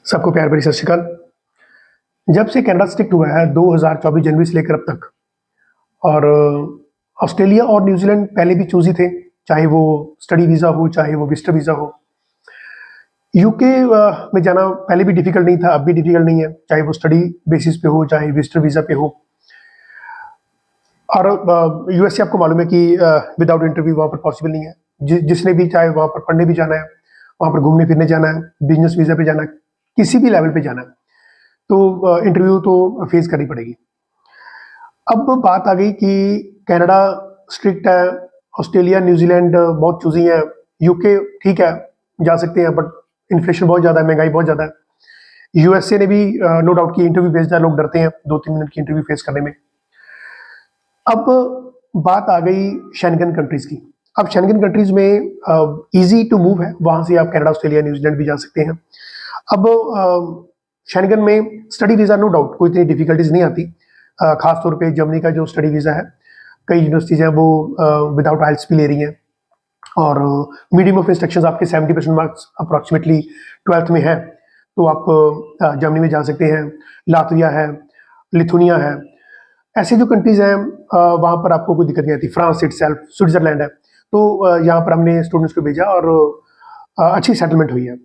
सबको प्यार भरी सत श्री अकाल। जब से कनाडा स्ट्रिक्ट हुआ है 2024 जनवरी से लेकर अब तक, और ऑस्ट्रेलिया और न्यूजीलैंड पहले भी चूज ही थे, चाहे वो स्टडी वीज़ा हो चाहे वो विजिटर वीज़ा हो। यूके में जाना पहले भी डिफिकल्ट नहीं था, अब भी डिफिकल्ट नहीं है, चाहे वो स्टडी बेसिस पे हो चाहे विजिटर वीज़ा पे हो। और यूएसए आपको मालूम है कि विदाउट इंटरव्यू वहाँ पर पॉसिबल नहीं है। जिसने भी चाहे वहाँ पर पढ़ने भी जाना है, वहाँ पर घूमने फिरने जाना है, बिजनेस वीज़ा पे जाना है, किसी भी लेवल पे जाना है, तो इंटरव्यू तो फेस करनी पड़ेगी। अब बात आ गई कि कनाडा स्ट्रिक्ट है, ऑस्ट्रेलिया न्यूजीलैंड बहुत चूजी है, यूके ठीक है जा सकते हैं, बट इन्फ्लेशन बहुत ज़्यादा है, महंगाई बहुत ज़्यादा है। यूएसए ने भी नो डाउट की इंटरव्यू भेजना है, लोग डरते हैं 2-3 मिनट की इंटरव्यू फेस करने में। अब बात आ गई शेंगन कंट्रीज की। अब शेंगन कंट्रीज में इजी टू मूव है, वहां से आप कनाडा ऑस्ट्रेलिया न्यूजीलैंड भी जा सकते हैं। अब शेंगन में स्टडी वीज़ा नो डाउट कोई इतनी डिफिकल्टीज नहीं आती, खास तौर पे जर्मनी का जो स्टडी वीज़ा है, कई यूनिवर्सिटीज हैं वो विदाउट आइल्स भी ले रही हैं, और मीडियम ऑफ इंस्ट्रक्शंस आपके 70% मार्क्स अप्रॉक्सीमेटली 12th में है, तो आप जर्मनी में जा सकते हैं। लातविया है, लिथुनिया है, ऐसे जो कंट्रीज हैं वहाँ पर आपको कोई दिक्कत नहीं आती। फ्रांस इटसेल्फ, स्विट्जरलैंड है, तो यहाँ पर हमने स्टूडेंट्स को भेजा और अच्छी सेटलमेंट हुई है।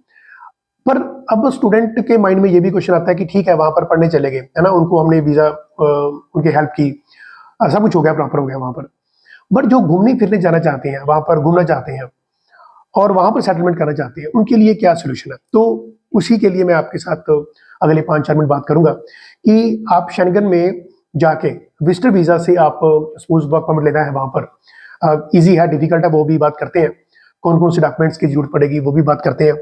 पर अब स्टूडेंट के माइंड में ये भी क्वेश्चन आता है कि ठीक है वहाँ पर पढ़ने चले गए, है ना, उनको हमने वीज़ा उनकी हेल्प की, सब कुछ हो गया, प्रॉपर हो गया वहाँ पर, बट जो घूमने फिरने जाना चाहते हैं, वहाँ पर घूमना चाहते हैं और वहाँ पर सेटलमेंट करना चाहते हैं, उनके लिए क्या सोल्यूशन है? तो उसी के लिए मैं आपके साथ अगले 5-4 मिनट बात करूंगा कि आप शेंगन में जाके विजिटर वीज़ा से आप सपोज वर्क परमिट लेना है, वहाँ पर इजी है डिफिकल्ट है वो भी बात करते हैं, कौन कौन से डॉक्यूमेंट्स की जरूरत पड़ेगी वो भी बात करते हैं।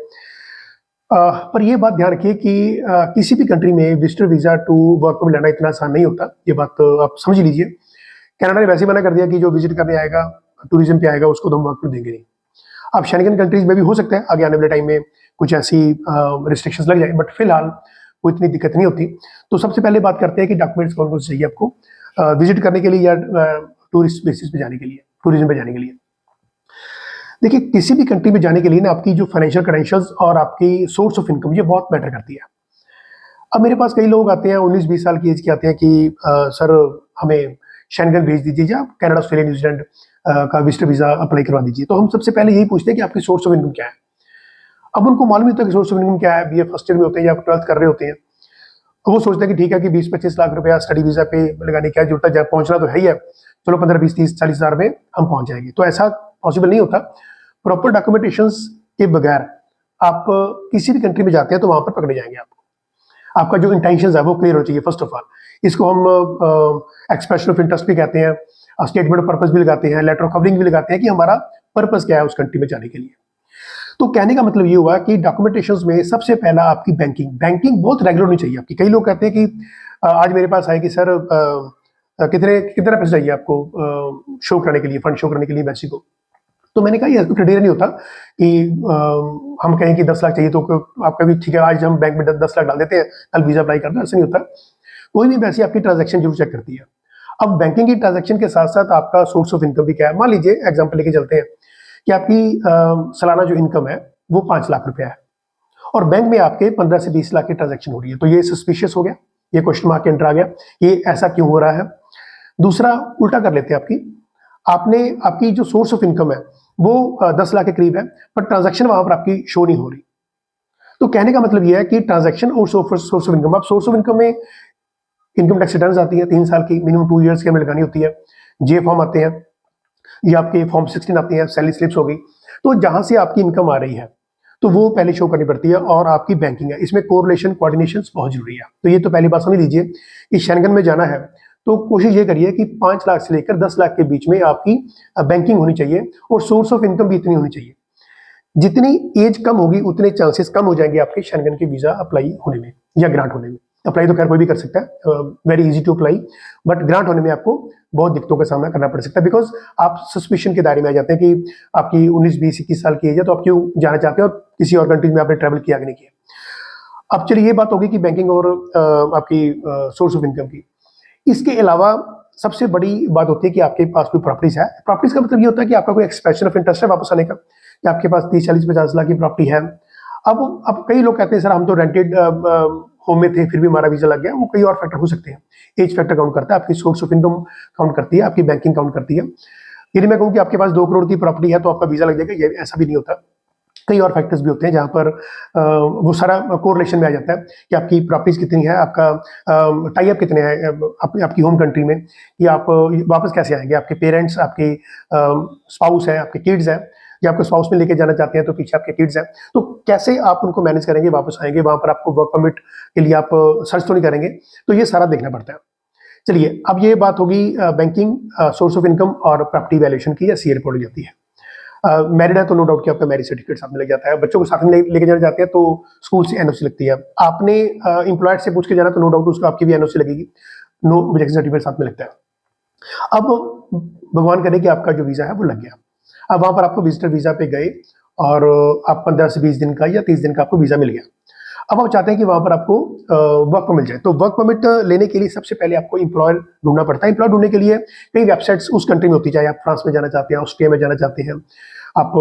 पर ये बात ध्यान रखिए कि किसी भी कंट्री में visitor visa to work permit लेना इतना आसान नहीं होता, ये बात आप समझ लीजिए। कनाडा ने वैसे मना कर दिया कि जो विजिट करने आएगा, टूरिज्म पे आएगा, उसको तो हम वर्क परमिट देंगे नहीं। अब शेंगन कंट्रीज में भी हो सकता है आगे आने वाले टाइम में कुछ ऐसी रिस्ट्रिक्शंस लग जाए, बट फिलहाल कोई इतनी दिक्कत नहीं होती। तो सबसे पहले बात करते हैं कि डॉक्यूमेंट्स कौन कौन से चाहिए आपको विजिट करने के लिए या टूरिस्ट बेसिस पे जाने के लिए, टूरिज्म पे जाने के लिए। देखिए, किसी भी कंट्री में जाने के लिए ना आपकी जो फाइनेंशियल क्रेडेंशियल्स और आपकी सोर्स ऑफ इनकम ये बहुत मैटर करती है। अब मेरे पास कई लोग आते हैं 19-20 साल की एज के आते हैं कि सर हमें शेंगन भेज दीजिए या कनाडा ऑस्ट्रेलिया न्यूजीलैंड का विजिटर वीज़ा अप्लाई करवा दीजिए। तो हम सबसे पहले यही पूछते हैं कि आपकी सोर्स ऑफ इनकम क्या है। अब उनको मालूम नहीं होता कि सोर्स ऑफ इनकम क्या है, बीए फर्स्ट ईयर में होते हैं या 12th कर रहे होते हैं, तो वो सोचते हैं कि ठीक है कि 20-25 लाख रुपया स्टडी वीज़ा पे लगाने की क्या जरूरत है, जब पहुंचना तो है ही है, चलो 15-20-30-40 हज़ार में हम पहुंच जाएंगे। तो ऐसा पॉसिबल नहीं होता। प्रॉपर डॉक्यूमेंटेशंस के बगैर आप किसी भी कंट्री में जाते हैं तो वहां पर पकड़े जाएंगे। आपका जो इंटेंशन है वो क्लियर हो चाहिए फर्स्ट ऑफ ऑल। इसको हम एक्सप्रेशन ऑफ इंटरेस्ट भी कहते हैं, स्टेटमेंट ऑफ पर्पस भी लगाते हैं, लेटर ऑफ कवरिंग भी लगाते हैं कि हमारा पर्पस क्या है उस कंट्री में जाने के लिए। तो कहने का मतलब ये हुआ कि डॉक्यूमेंटेशंस में सबसे पहला आपकी बैंकिंग बहुत रेगुलर होनी चाहिए आपकी। कई लोग कहते हैं कि आज मेरे पास आए कि सर कितना पैसा चाहिए आपको शो करने के लिए, फंड शो करने के लिए एम्बेसी को। तो मैंने कहा ये क्राइटेरिया नहीं होता कि हम कहें कि 10 लाख चाहिए तो आपका भी ठीक है, आज हम बैंक में 10 लाख डाल देते हैं, कल वीजा अप्लाई करते हैं, ऐसा नहीं होता। कोई भी वैसे आपकी ट्रांजेक्शन जरूर चेक करती है। अब बैंकिंग की ट्रांजेक्शन के साथ साथ आपका सोर्स ऑफ इनकम भी क्या है। मान लीजिए एग्जाम्पल लेके चलते हैं कि आपकी सालाना जो इनकम है वो 5 लाख रुपया है और बैंक में आपके 15 से 20 लाख की ट्रांजेक्शन हो रही है, तो ये सस्पिशियस हो गया, ये क्वेश्चन मार्क एंटर आ गया, ये ऐसा क्यों हो रहा है। दूसरा उल्टा कर लेते हैं, आपकी जो सोर्स ऑफ इनकम है वो 10 लाख के करीब है, पर ट्रांजैक्शन वहां पर आपकी शो नहीं हो रही। तो कहने का मतलब यह है कि ट्रांजैक्शन और सोर्स ऑफ इनकम, अब सोर्स ऑफ इनकम में इनकम टैक्स रिटर्न्स आती है 3 साल की, मिनिमम 2 ईयर्स की हमें लगानी होती है, जे फॉर्म आते हैं, ये आपके फॉर्म 16 आती है, सैलरी स्लिप्स हो गई। तो जहां से आपकी इनकम आ रही है तो वो पहले शो करनी पड़ती है, और आपकी बैंकिंग है, इसमें कोरिलेशन कोऑर्डिनेशन बहुत जरूरी है। तो ये तो पहली बात समझ लीजिए कि शेंगन में जाना है तो कोशिश ये करिए कि 5 लाख से लेकर 10 लाख के बीच में आपकी बैंकिंग होनी चाहिए और सोर्स ऑफ इनकम भी इतनी होनी चाहिए। जितनी एज कम होगी उतने चांसेस कम हो जाएंगे आपके शेंगन के वीजा अप्लाई होने में या ग्रांट होने में। अप्लाई तो खैर कोई भी कर सकता है, very easy to apply, but grant होने में आपको बहुत दिक्कतों का सामना करना पड़ सकता है, बिकॉज आप सस्पिशन के दायरे में आ जाते हैं कि आपकी 19-20-21 साल की एज है तो आप क्यों जाना चाहते हैं और किसी और कंट्री में आपने ट्रैवल किया कि नहीं किया। अब चलिए ये बात होगी कि बैंकिंग और आपकी सोर्स ऑफ इनकम की। इसके अलावा सबसे बड़ी बात होती है कि आपके पास कोई प्रॉपर्टीज है। प्रॉपर्टीज का मतलब ये होता है कि आपका कोई एक्सप्रेशन ऑफ इंटरेस्ट है वापस आने का, कि आपके पास 30-40-50 लाख की प्रॉपर्टी है, अब कई लोग कहते हैं सर हम तो रेंटेड होम में थे फिर भी हमारा वीजा लग गया। वो कई और फैक्टर हो सकते हैं, एज फैक्टर काउंट करता है, आपकी सोर्स ऑफ इनकम काउंट करती है, आपकी बैंकिंग काउंट करती है। यदि मैं कहूँ कि आपके पास 2 करोड़ की प्रॉपर्टी है तो आपका वीजा लग जाएगा, ये ऐसा भी नहीं होता। कई और फैक्टर्स भी होते हैं जहाँ पर वो सारा कोरिलेशन में आ जाता है कि आपकी प्रॉपर्टीज कितनी है, आपका टाई अप कितने हैं आपकी होम कंट्री में, कि आप वापस कैसे आएंगे, आपके पेरेंट्स, आपके स्पाउस है, आपके किड्स हैं, या आपको स्पाउस में लेके जाना चाहते हैं तो पीछे आपके किड्स हैं, तो कैसे आप उनको मैनेज करेंगे, वापस आएंगे, वहां पर आपको वर्क परमिट के लिए आप सर्च तो नहीं करेंगे, तो ये सारा देखना पड़ता है। चलिए, अब ये बात होगी बैंकिंग, सोर्स ऑफ इनकम और प्रॉपर्टी वैल्यूएशन की, या सी रिपोर्ट हो जाती है। मैरिड है तो नो डाउट कि आपका मैरिज सर्टिफिकेट साथ में लग जाता है, बच्चों को साथ में लेके जाना चाहते हैं तो स्कूल से एनओसी लगती है, आपने एम्प्लॉयर से पूछ के जाना तो नो डाउट उसको आपकी भी एनओसी लगेगी, नो ऑब्जेक्शन सर्टिफिकेट साथ में लगता है। अब भगवान करे कि आपका जो वीजा है वो लग गया, अब वहां पर आपको विजिटर वीजा पे गए और आप 15 से 20 दिन का या 30 दिन का आपको वीजा मिल गया। अब आप चाहते हैं कि वहां पर आपको वर्क परमिट जाए, तो वर्क परमिट लेने के लिए सबसे पहले आपको एम्प्लॉयर ढूंढना पड़ता है। एम्प्लॉयर ढूंढने के लिए कई वेबसाइट्स उस कंट्री में होती है, चाहे आप फ्रांस में जाना चाहते हैं, ऑस्ट्रिया में जाना चाहते हैं, आप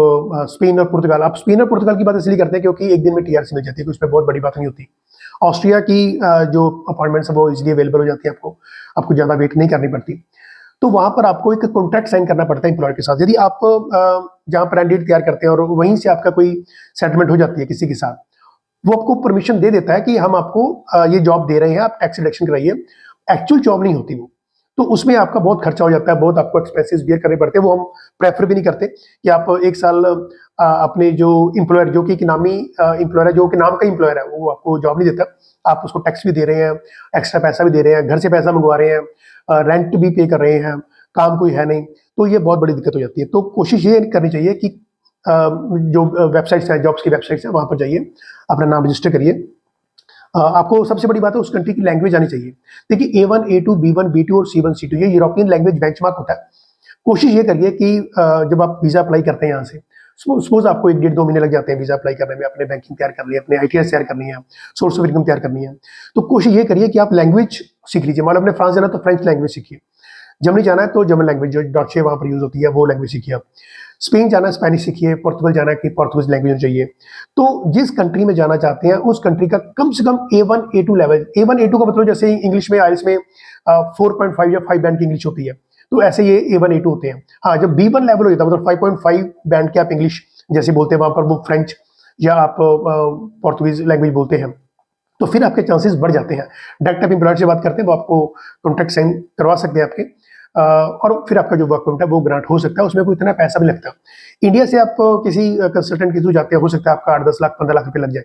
स्पेन और पुर्तगाल। आप स्पेन और पुर्तगाल की बात इसलिए करते हैं क्योंकि एक दिन में टीआरसी मिल जाती है, उसमें बहुत बड़ी बात नहीं होती। ऑस्ट्रिया की जो अपॉइंटमेंट्स है वो इजिली अवेलेबल हो जाती है, आपको ज़्यादा वेट नहीं करनी पड़ती। तो वहां पर आपको एक कॉन्ट्रैक्ट साइन करना पड़ता है एम्प्लॉयर के साथ। यदि आप जहां पर एंडिडेट तैयार करते हैं और वहीं से आपका कोई सेटलमेंट हो जाती है किसी के साथ, वो आपको परमिशन दे देता है कि हम आपको ये जॉब दे रहे हैं, आप टैक्स डिडक्शन कराइए। एक्चुअल जॉब नहीं होती वो, तो उसमें आपका बहुत खर्चा हो जाता है, बहुत आपको एक्सपेंसेस बियर करने पड़ते हैं। वो हम प्रेफर भी नहीं करते कि आप एक साल अपने जो एम्प्लॉयर, जो कि एक नामी एम्प्लॉयर है, जो कि नाम का एम्प्लॉयर है, वो आपको जॉब नहीं देता। आप उसको टैक्स भी दे रहे हैं, एक्स्ट्रा पैसा भी दे रहे हैं, घर से पैसा मंगवा रहे हैं, रेंट भी पे कर रहे हैं, काम कोई है नहीं, तो ये बहुत बड़ी दिक्कत हो जाती है। तो कोशिश ये करनी चाहिए कि जो वेबसाइट्स हैं, जॉब्स की वेबसाइट्स हैं, वहां पर जाइए, अपना नाम रजिस्टर करिए। आपको सबसे बड़ी बात है उस कंट्री की लैंग्वेज आनी चाहिए। देखिए A1, A2, B1, B2 और C1, C2 ये यूरोपियन लैंग्वेज बेंचमार्क होता है। कोशिश ये करिए कि जब आप वीजा अप्लाई करते हैं यहाँ से, सपोज आपको 1 डेढ़ 2 महीने लग जाते हैं वीजा अप्लाई करने में, अपने बैंकिंग तैयार करनी है, अपने ITS तैयार करनी है, सोर्स ऑफ इनकम तैयार करनी है, तो कोशिश ये करिए कि आप लैंग्वेज सीख लीजिए। मान लो अपने फ्रांस जाना तो फ्रेंच लैंग्वेज सीखिए, जर्मनी जाना है तो जर्मन लैंग्वेज जो डॉचे वहाँ पर यूज होती है वो लैंग्वेज सीखिए आप, स्पेन जाना है स्पेनिश सीखिए, पुर्तगाल जाना है कि पोर्तुगीज लैंग्वेज चाहिए। तो जिस कंट्री में जाना चाहते हैं उस कंट्री का कम से कम A1, A2 level, A1, A2 का मतलब जैसे इंग्लिश में आइल्स में 4.5 या 5 बैंड की इंग्लिश होती है, तो ऐसे ये A1, A2 होते हैं। हाँ, जब B1 लेवल हो जाता है मतलब 5.5 बैंड के आप इंग्लिश जैसे बोलते हैं, वहां पर वो फ्रेंच या आप पोर्तुगीज लैंग्वेज बोलते हैं, तो फिर आपके चांसेस बढ़ जाते हैं। डायरेक्ट आप एम्प्लॉयर से बात करते हैं, वो आपको कॉन्ट्रैक्ट साइन करवा सकते हैं आपके, और फिर आपका जो वर्क परमिट है वो ग्रांट हो सकता है, उसमें कोई इतना पैसा भी लगता है। इंडिया से आप किसी कंसल्टेंट के थ्रू जाते हैं, हो सकता है आपका 8-10 लाख 15 लाख रुपए लग जाए,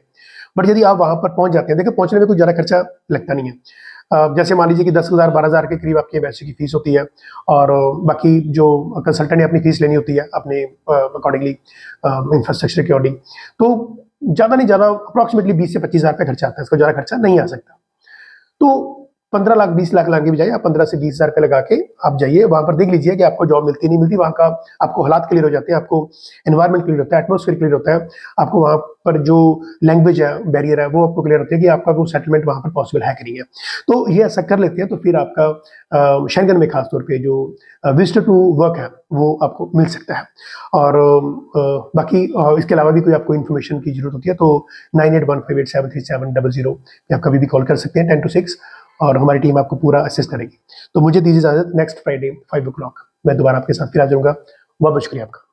बट यदि आप वहां पर पहुंच जाते हैं, देखिए पहुंचने में कोई ज़्यादा खर्चा लगता नहीं है। जैसे मान लीजिए कि 10,000 12,000 के करीब आपकी वैसे की फीस होती है, और बाकी जो कंसल्टेंट ने अपनी फीस लेनी होती है अपने अकॉर्डिंगली इंफ्रास्ट्रक्चर के अकॉर्डिंग, तो ज़्यादा नहीं ज़्यादा अप्रॉक्सीमेटली 20 से 25,000 का खर्चा आता है, इसका ज़्यादा खर्चा नहीं आ सकता। तो 15 लाख 20 लाख लाने की बजाय आप 15 से 20,000 रुपये लगा के आप जाइए, वहां पर देख लीजिए कि आपको जॉब मिलती नहीं मिलती, वहां का आपको हालात क्लियर हो जाते हैं, आपको एनवायरमेंट क्लियर होता है, एटमोस्फेयर क्लियर होता है, आपको वहां पर जो लैंग्वेज है बैरियर है वो आपको क्लियर होती है कि आपका वो सेटलमेंट वहां पर पॉसिबल है कि नहीं है। तो ये ऐसा कर लेते हैं तो फिर आपका शेंगन में खासतौर पर जो विजिटर टू वर्क है वो आपको मिल सकता है। और बाकी इसके अलावा भी कोई आपको इन्फॉर्मेशन की जरूरत होती है तो 9815873700 पे आप कभी भी कॉल कर सकते हैं 10 to 6, और हमारी टीम आपको पूरा असिस्ट करेगी। तो मुझे दीजिए इजाजत, नेक्स्ट फ्राइडे 5 o'clock मैं दोबारा आपके साथ फिर आ जाऊंगा। बहुत बहुत शुक्रिया आपका।